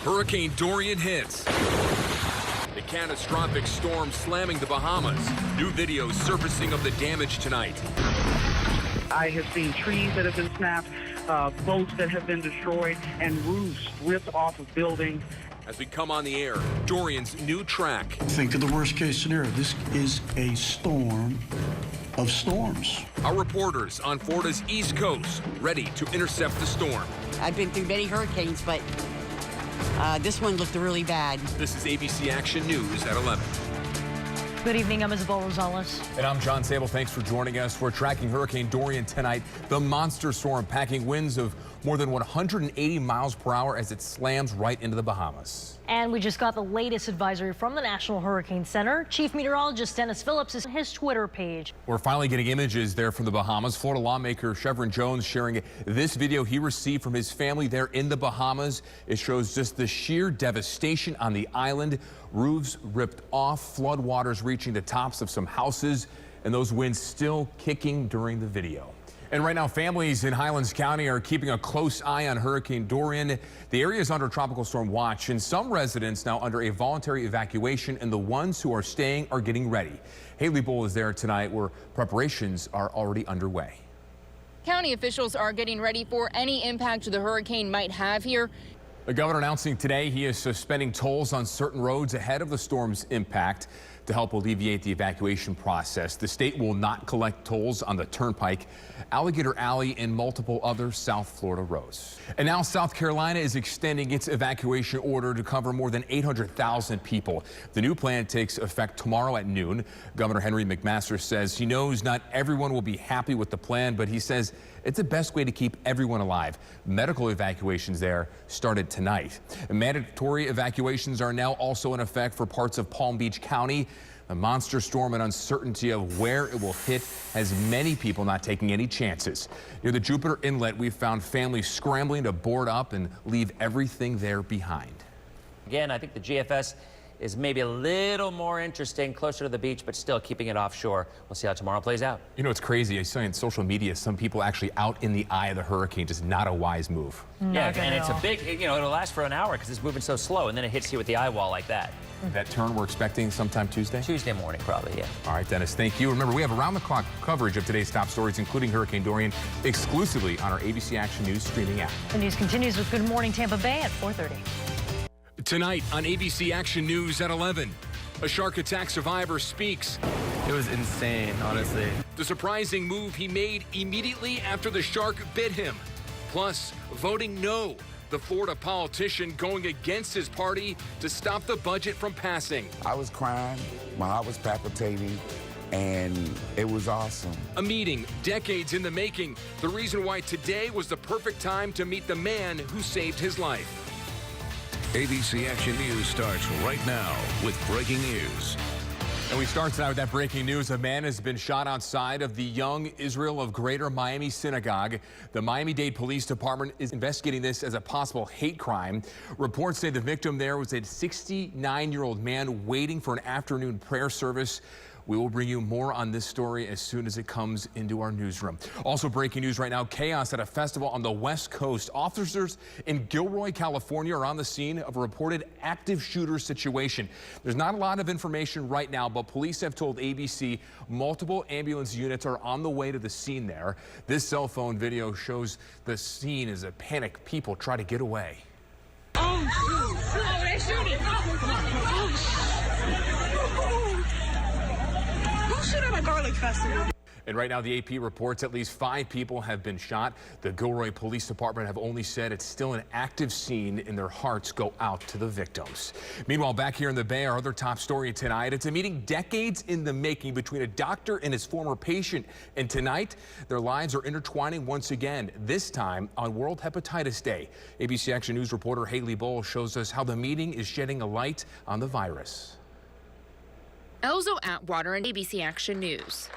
Hurricane Dorian hits. The catastrophic storm slamming the Bahamas. New videos surfacing of the damage tonight. I have seen trees that have been snapped, boats that have been destroyed, and roofs ripped off of buildings. As we come on the air, Dorian's new track. Think of the worst case scenario. This is a storm of storms. Our reporters on Florida's East Coast ready to intercept the storm. I've been through many hurricanes, but this one looked really bad. This is ABC Action News at 11. Good evening, I'm Sabol. And I'm John Sabol. Thanks for joining us. We're tracking Hurricane Dorian tonight. The monster storm packing winds of more than 180 miles per hour as it slams right into the Bahamas. And we just got the latest advisory from the National Hurricane Center. Chief Meteorologist Dennis Phillips is on his Twitter page. We're finally getting images there from the Bahamas. Florida lawmaker Chevron Jones sharing this video he received from his family there in the Bahamas. It shows just the sheer devastation on the island. Roofs ripped off, floodwaters reaching the tops of some houses, and those winds still kicking during the video. And right now, families in Highlands County are keeping a close eye on Hurricane Dorian. The area is under tropical storm watch, and some residents now under a voluntary evacuation, and the ones who are staying are getting ready. Haley Bull is there tonight where preparations are already underway. County officials are getting ready for any impact the hurricane might have here. The governor announcing today he is suspending tolls on certain roads ahead of the storm's impact to help alleviate the evacuation process. The state will not collect tolls on the Turnpike, Alligator Alley, and multiple other South Florida roads. And now South Carolina is extending its evacuation order to cover more than 800,000 people. The new plan takes effect tomorrow at noon. Governor Henry McMaster says he knows not everyone will be happy with the plan, but he says it's the best way to keep everyone alive. Medical evacuations there started tonight. Mandatory evacuations are now also in effect for parts of Palm Beach County. The monster storm and uncertainty of where it will hit has many people not taking any chances. Near the Jupiter Inlet, we've found families scrambling to board up and leave everything there behind. Again, I think the GFS is maybe a little more interesting, closer to the beach, but still keeping it offshore. We'll see how tomorrow plays out. You know, it's crazy. I saw on social media some people actually out in the eye of the hurricane. Just not a wise move. Yeah, and it's a big, you know, it'll last for an hour because it's moving so slow, and then it hits you with the eye wall like that. That turn we're expecting sometime Tuesday? Tuesday morning, probably, yeah. All right, Dennis, thank you. Remember, we have around-the-clock coverage of today's top stories, including Hurricane Dorian, exclusively on our ABC Action News streaming app. The news continues with Good Morning Tampa Bay at 4:30. Tonight on ABC Action News at 11. A shark attack survivor speaks. It was insane, honestly. The surprising move he made immediately after the shark bit him. Plus, voting no. The Florida politician going against his party to stop the budget from passing. I was crying, my heart was palpitating, and it was awesome. A meeting decades in the making. The reason why today was the perfect time to meet the man who saved his life. ABC Action News starts right now with breaking news. And we start tonight with that breaking news. A man has been shot outside of the Young Israel of Greater Miami Synagogue. The Miami-Dade Police Department is investigating this as a possible hate crime. Reports say the victim there was a 69-year-old man waiting for an afternoon prayer service. We will bring you more on this story as soon as it comes into our newsroom. Also breaking news right now, chaos at a festival on the West Coast. Officers in Gilroy, California are on the scene of a reported active shooter situation. There's not a lot of information right now, but police have told ABC multiple ambulance units are on the way to the scene there. This cell phone video shows the scene as a panic people try to get away. Oh, they're shooting. At a garlic festival. And right now the AP reports at least 5 people have been shot. The Gilroy Police Department have only said it's still an active scene and their hearts go out to the victims. Meanwhile, back here in the Bay, our other top story tonight, it's a meeting decades in the making between a doctor and his former patient. And tonight, their lives are intertwining once again, this time on World Hepatitis Day. ABC Action News reporter Haley Bull shows us how the meeting is shedding a light on the virus. Elzo Atwater and ABC Action News.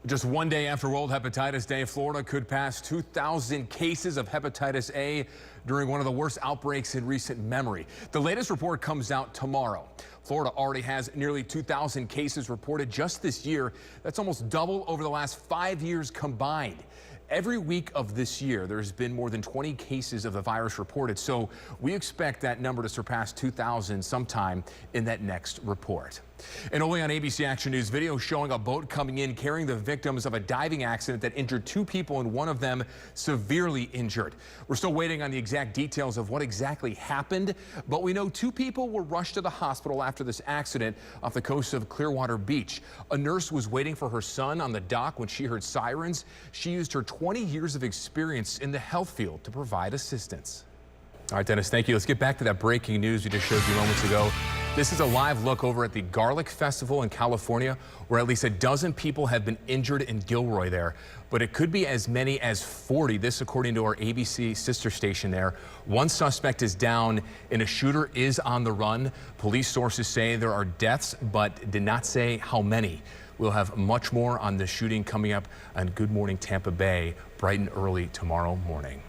Just one day after World Hepatitis Day, Florida could pass 2,000 cases of hepatitis A during one of the worst outbreaks in recent memory. The latest report comes out tomorrow. Florida already has nearly 2,000 cases reported just this year. That's almost double over the last 5 years combined. every week of this year, there's been more than 20 cases of the virus reported. So we expect that number to surpass 2,000 sometime in that next report. And only on ABC Action News, video showing a boat coming in carrying the victims of a diving accident that injured 2 people and one of them severely injured. We're still waiting on the exact details of what exactly happened, but we know 2 people were rushed to the hospital after this accident off the coast of Clearwater Beach. A nurse was waiting for her son on the dock when she heard sirens. She used her 20 years of experience in the health field to provide assistance. All right, Dennis, thank you. Let's get back to that breaking news we just showed you moments ago. This is a live look over at the Garlic Festival in California, where at least a dozen people have been injured in Gilroy there. But it could be as many as 40, this according to our ABC sister station there. One suspect is down and a shooter is on the run. Police sources say there are deaths, but did not say how many. We'll have much more on the shooting coming up on Good Morning Tampa Bay bright and early tomorrow morning.